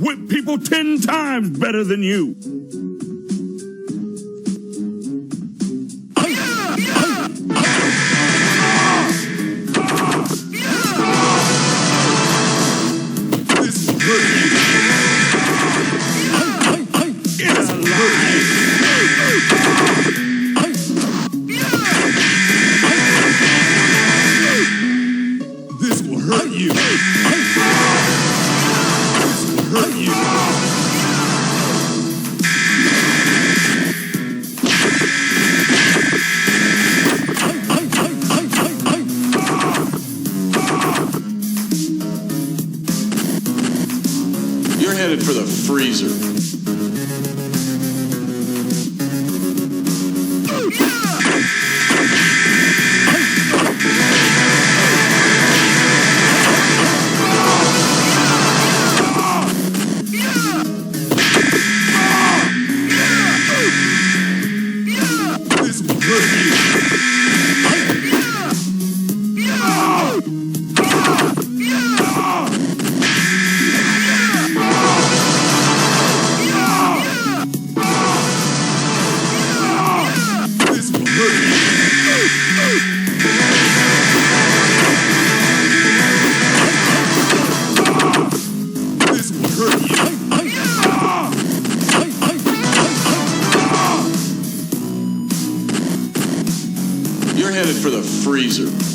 whip people 10 times better than you. This will hurt you. Get alive. This will hurt you. Hurt you. You're headed for the freezer. You're headed for the freezer.